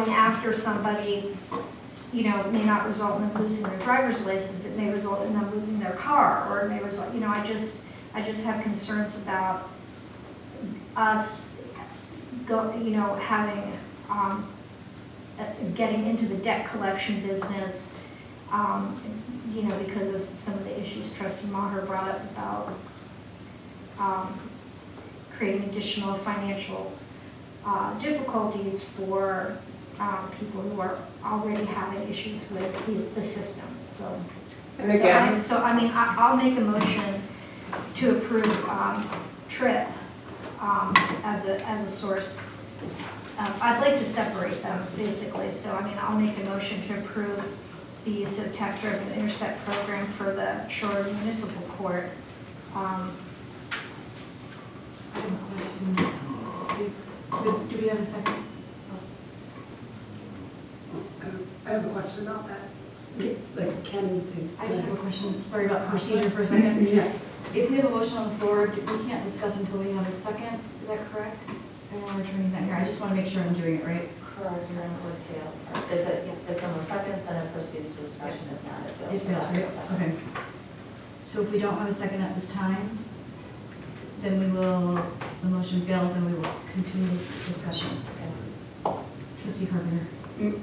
going after somebody, you know, may not result in them losing their driver's license. It may result in them losing their car, or it may result, you know, I just have concerns about us having, getting into the debt collection business, you know, because of some of the issues Trustee Maher brought up about creating additional financial difficulties for people who are already having issues with the system. So, And again, I'll make a motion to approve TRIP as a source. I'd like to separate them basically. So I'll make a motion to approve the use of tax revenue intercept program for the Shorewood Municipal Court. I have a question. Do we have a second? I have a question about that. Like, I just have a question, sorry about procedure for a second. Yeah. If we have a motion on the floor, we can't discuss until we have a second, is that correct? I know our attorney's not here, I just want to make sure I'm doing it right. Correct, and then it would fail. If someone seconds, then it proceeds to discussion. If not, it fails. It fails, right? Okay. So if we don't have a second at this time, then the motion fails and we will continue discussion. Trustee Carpenter.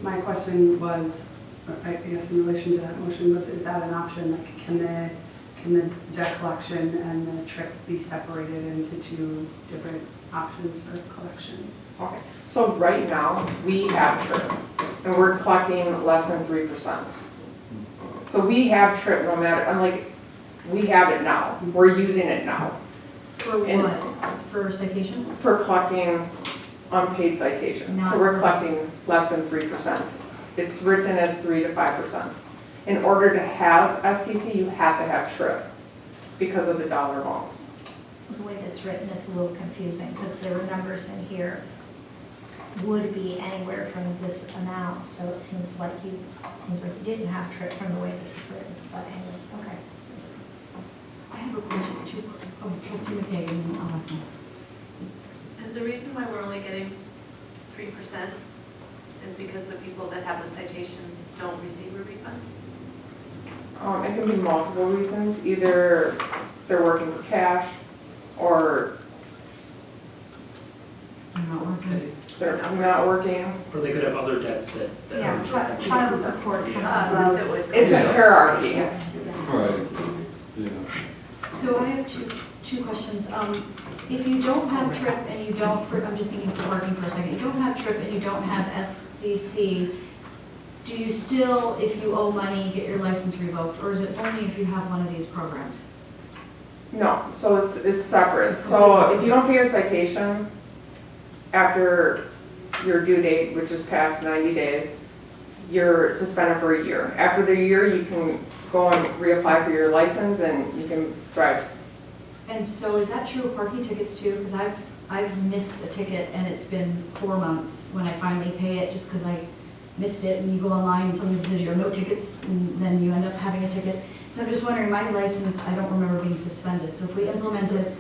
My question was, I guess in relation to that motion, is that an option? Like, can the debt collection and the TRIP be separated into two different options for collection? okay, so right now, we have TRIP, and we're collecting less than 3%. So we have TRIP no matter, we have it now, we're using it now. For And- what? For citations? For collecting unpaid citations, so we're collecting less than 3%. It's written as 3 to 5%. In order to have SDC, you have to have TRIP because of the dollar amounts. The way that's written, it's a little confusing because there were numbers in here would be anywhere from this amount. So it seems like you didn't have TRIP from the way this is written. But anyway, okay. I have a question too. Oh, Trustee McKagan, and I'll ask him. Is the reason why we're only getting 3% is because the people that have the citations don't receive a refund? It can be multiple reasons, either they're working for cash or I'm not working. they're not working. Or they could have other debts that Yeah, are charged. child support comes That above. would- It's a hierarchy. Right, yeah. So I have two questions. If you don't have TRIP and you don't, I'm just thinking for parking for a second, you don't have TRIP and you don't have SDC, do you still, if you owe money, get your license revoked? Or is it only if you have one of these programs? No, so it's separate. So if you don't pay your citation after your due date, which is past 90 days, you're suspended for a year. After the year, you can go and reapply for your license and you can drive. And so is that true of parking tickets too? Because I've missed a ticket and it's been 4 months when I finally pay it just because I missed it, and you go online and somebody says you have no tickets and then you end up having a ticket. So I'm just wondering, my license, I don't remember being suspended. So if we implemented,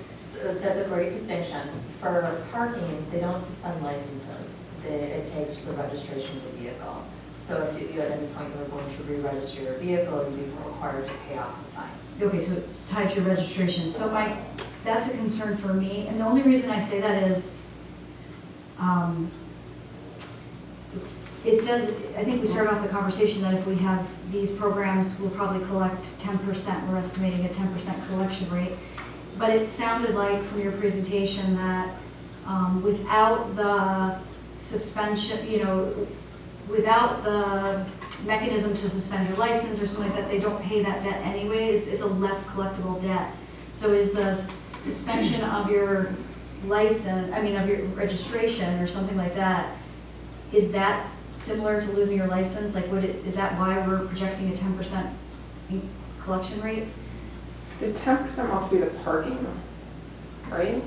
That's a great distinction. For parking, they don't suspend licenses. It takes the registration of the vehicle. So if you at any point were going to re-register your vehicle, you'd be required to pay off the fine. okay, so it's tied to your registration. So that's a concern for me. And the only reason I say that is, it says, I think we started off the conversation that if we have these programs, we'll probably collect 10%. We're estimating a 10% collection rate. But it sounded like from your presentation that without the suspension, without the mechanism to suspend your license or something like that, they don't pay that debt anyways. It's a less collectible debt. So is the suspension of your license, of your registration or something like that, is that similar to losing your license? Like, is that why we're projecting a 10% collection rate? The 10% must be the parking, right?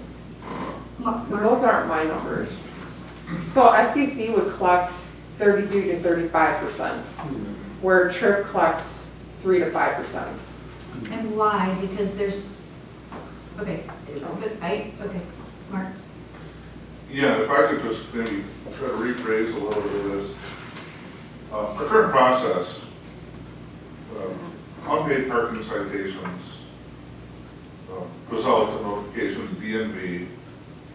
Mark? Because those aren't my numbers. So SDC would collect 33 to 35%, where TRIP collects 3 to 5%. And why? Because there's, okay, okay, Mark? Yeah, if I could just maybe try to rephrase a little bit of this. Our current process, unpaid parking citations, goes out to notification to DMV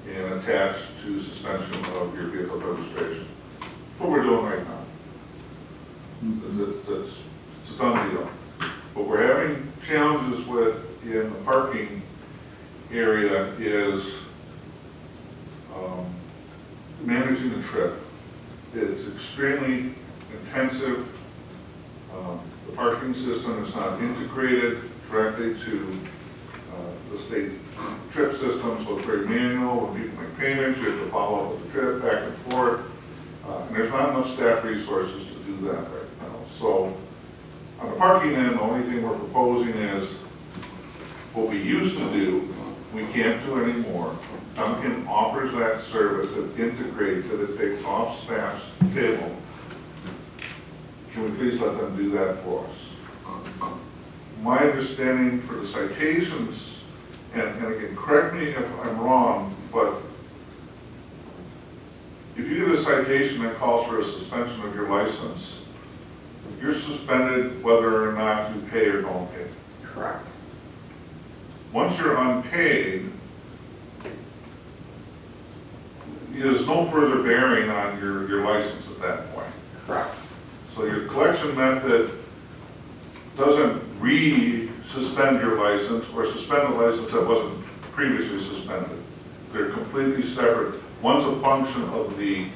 and attached to suspension of your vehicle registration. That's what we're doing right now. It's a done deal. What we're having challenges with in the parking area is managing the trip. It's extremely intensive. The parking system is not integrated directly to the state trip system, so it's very manual. When people make payments, you have to follow up with the trip back and forth. And there's not enough staff resources to do that right now. So on the parking end, the only thing we're proposing is what we used to do, we can't do anymore. Duncan offers that service, it integrates it, it takes off staff's table. Can we please let them do that for us? My understanding for the citations, and again, correct me if I'm wrong, but if you get a citation that calls for a suspension of your license, you're suspended whether or not you pay or don't pay. Correct. Once you're unpaid, there's no further bearing on your license at that point. Correct. So your collection method doesn't re-suspend your license or suspend a license that wasn't previously suspended. They're completely separate. One's a function of the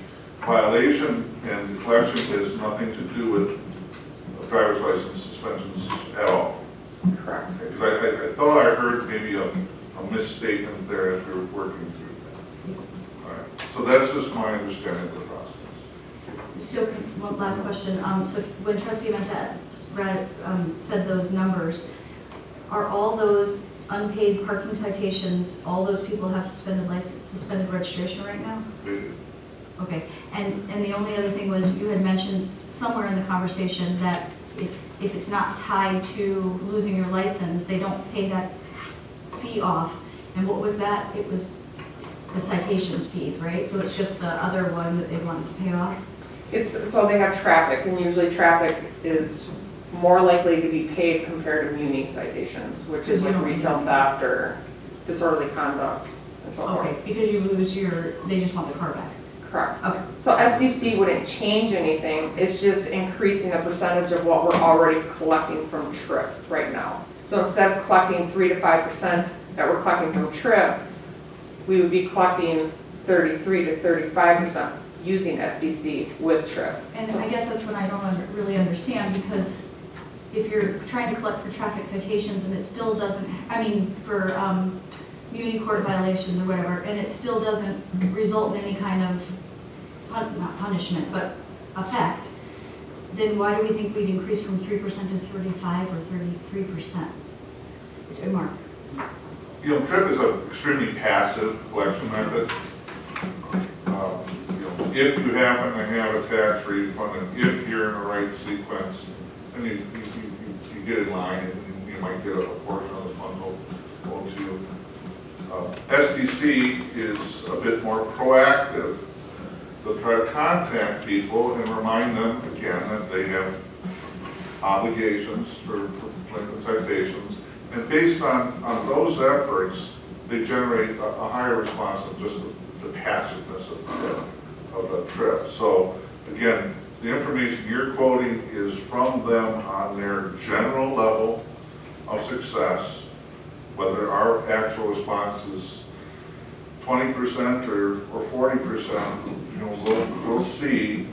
violation, and the collection has nothing to do with driver's license suspensions at all. Correct. Because I thought I heard maybe a misstatement there as we were working through that. All right. So that's just my understanding of the process. So, one last question. So when trustee Menta said those numbers, are all those unpaid parking citations, all those people have suspended license, suspended registration right now? Okay, and the only other thing was you had mentioned somewhere in the conversation that if it's not tied to losing your license, they don't pay that fee off. And what was that? It was the citation fees, right? So it's just the other one that they wanted to pay off? So they have traffic, and usually traffic is more likely to be paid compared to muni citations, which is like retail theft or disorderly conduct and so forth. Okay, because you lose they just want the car back. Correct. Okay. So SDC wouldn't change anything, it's just increasing the percentage of what we're already collecting from TRIP right now. So instead of collecting 3 to 5% that we're collecting from TRIP, we would be collecting 33 to 35% using SDC with TRIP. And I guess that's what I don't really understand, because if you're trying to collect for traffic citations and it still doesn't, for muni court violations or whatever, and it still doesn't result in any kind of, not punishment, but effect, then why do we think we'd increase from 3% to 35 or 33%? Mark? TRIP is an extremely passive collection method. If you happen to have a tax refund, and if you're in the right sequence, then you get in line, and you might get a portion of the funds go to you. SDC is a bit more proactive. They'll try to contact people and remind them again that they have obligations for delinquent citations. And based on those efforts, they generate a higher response than just the passiveness of the trip. So again, the information you're quoting is from them on their general level of success. Whether our actual response is 20% or 40%, we'll see.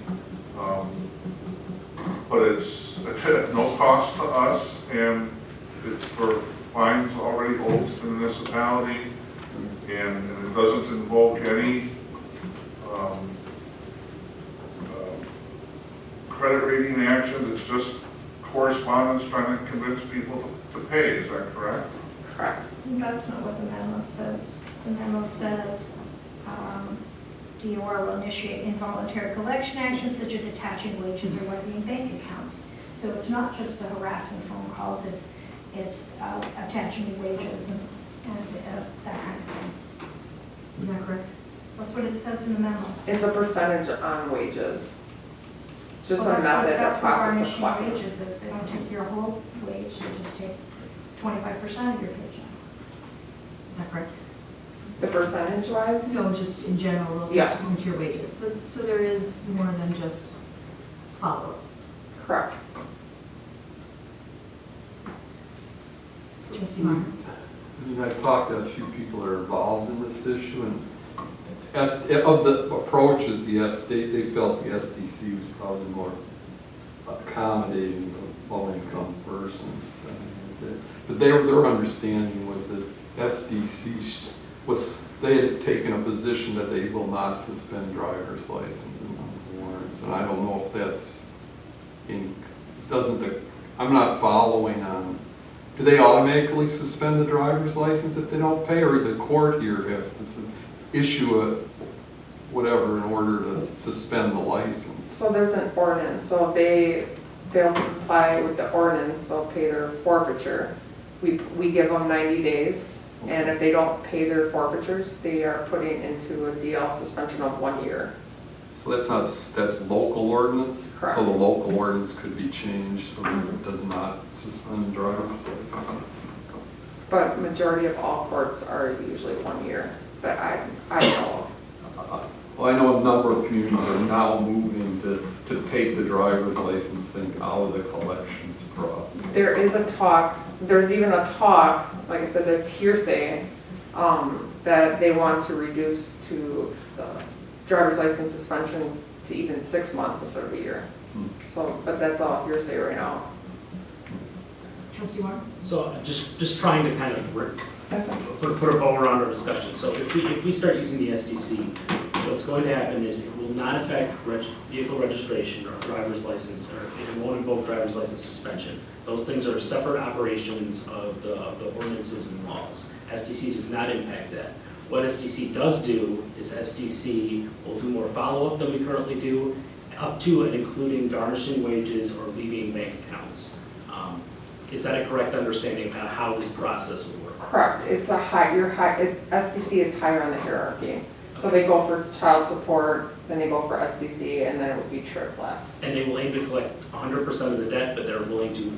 But it's at no cost to us, and it's for fines already owed to the municipality, and it doesn't invoke any credit rating actions. It's just correspondence trying to convince people to pay. Is that correct? Correct. That's not what the memo says. The memo says DOR will initiate involuntary collection actions such as attaching wages or levying bank accounts. So it's not just the harassing phone calls, it's attaching wages and that kind of thing. Is that correct? That's what it says in the memo. It's a percentage on wages. It's just Well, a that's what- method of process of That's what collecting. garnishing wages is, they don't take your whole wage, they just take 25% of your paycheck. Is that correct? The percentage wise? No, just in general, they'll Yes. take into your wages. So there is more than just follow-up. Correct. Trustee Meyer? I mean, I've talked to a few people that are involved in this issue, and of the approaches, they felt the SDC was probably more accommodating of low-income persons. But their understanding was that SDC they had taken a position that they will not suspend driver's license and warrants, and I don't know if that's I'm not following on. Do they automatically suspend the driver's license if they don't pay, or the court here has to issue a whatever in order to suspend the license? So there's an ordinance, so if they fail to comply with the ordinance, they'll pay their forfeiture. We give them 90 days, and if they don't pay their forfeitures, they are putting into a DL suspension of 1 year. So that's local ordinance? Correct. So the local ordinance could be changed so that it does not suspend driver's license? But majority of all courts are usually 1 year, that I know of. Well, I know a number of communities are now moving to take the driver's license thing out of the collections process. There's even a talk, like I said, that's hearsay, that they want to reduce to the driver's license suspension to even 6 months instead of a year. So, but that's all hearsay right now. Trustee Moore? So just trying to kind of That's all. put a bow around our discussion. So if we start using the SDC, what's going to happen is it will not affect vehicle registration or driver's license, or it won't invoke driver's license suspension. Those things are separate operations of the ordinances and laws. SDC does not impact that. What SDC does do is SDC will do more follow-up than we currently do, up to and including garnishing wages or leaving bank accounts. Is that a correct understanding of how this process will work? Correct, it's SDC is higher on the hierarchy. So they go for child support, then they go for SDC, and then it would be TRIP left. And they will aim to collect 100% of the debt, but they're willing to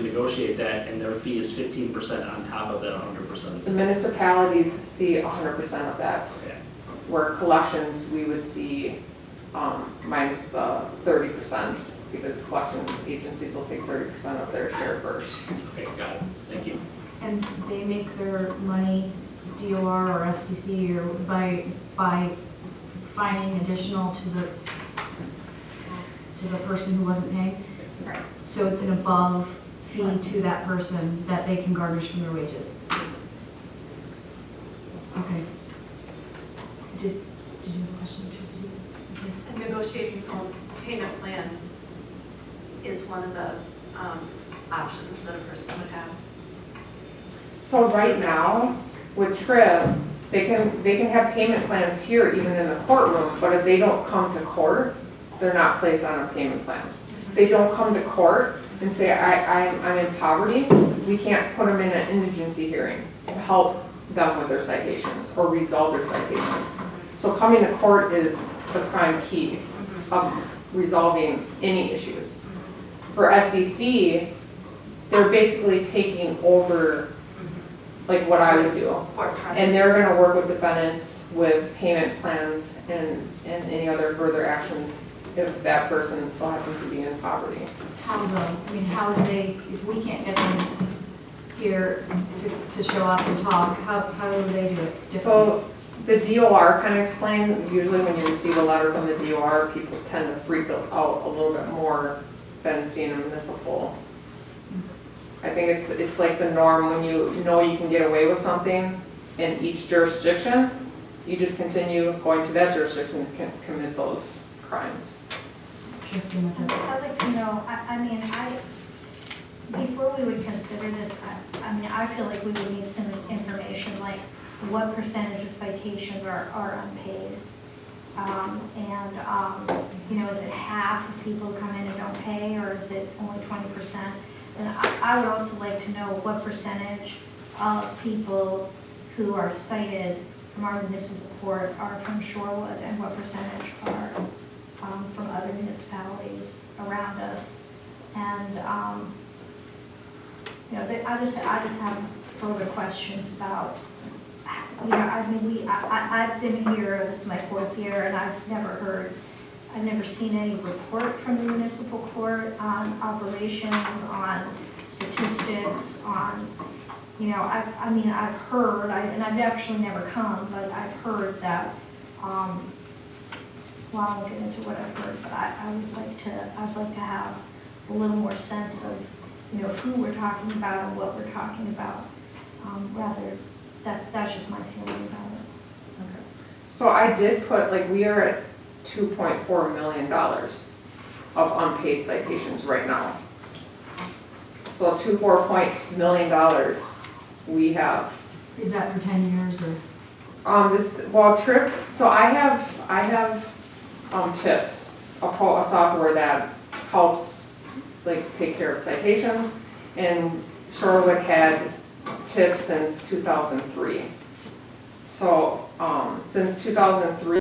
negotiate that, and their fee is 15% on top of that 100% of The the debt. municipalities see 100% of that, Okay. where collections, we would see minus the 30%, because collection agencies will take 30% of their share first. Okay, got it. Thank you. And they make their money DOR or SDC or by fining additional to the person who wasn't paying? Right. So it's an above fee to that person that they can garnish from their wages? Okay. Did you have a question, trustee? Okay. And negotiating payment plans is one of the options that a person would have. So right now, with TRIP, they can have payment plans here, even in the courtroom, but if they don't come to court, they're not placed on a payment plan. They don't come to court and say, I'm in poverty, we can't put them in an indigency hearing to help them with their citations or resolve their citations. So coming to court is the prime key of resolving any issues. For SDC, they're basically taking over like what I would do. And they're gonna work with defendants with payment plans and any other further actions if that person so happens to be in poverty. How though? I mean, how do they, if we can't get them here to show up and talk, how do they do it differently? So the DOR kind of explained, usually when you receive a letter from the DOR, people tend to freak out a little bit more than seeing a municipal. I think it's like the norm when you know you can get away with something in each jurisdiction, you just continue going to that jurisdiction to commit those crimes. Trustee Mateo? I'd like to know, before we would consider this, I feel like we would need some information, like what percentage of citations are unpaid? Is it half of people come in and don't pay, or is it only 20%? And I would also like to know what percentage of people who are cited from our municipal court are from Shorewood, and what percentage are from other municipalities. I just have further questions about, I mean, I've been here, this is my 4th year, and I've never seen any report from the municipal court on operations, on statistics, on, I've heard, and I've actually never come, but I've heard that, well, I won't get into what I've heard, but I'd like to have a little more sense of, who we're talking about and what we're talking about, rather, that's just my feeling about it. So I did put, like, we are at $2.4 million of unpaid citations right now. So $2.4 million we have. Is that for 10 years or? TRIP, so I have TIPS, a software that helps, like, take care of citations, and Shorewood had TIPS since 2003. So, since 2003,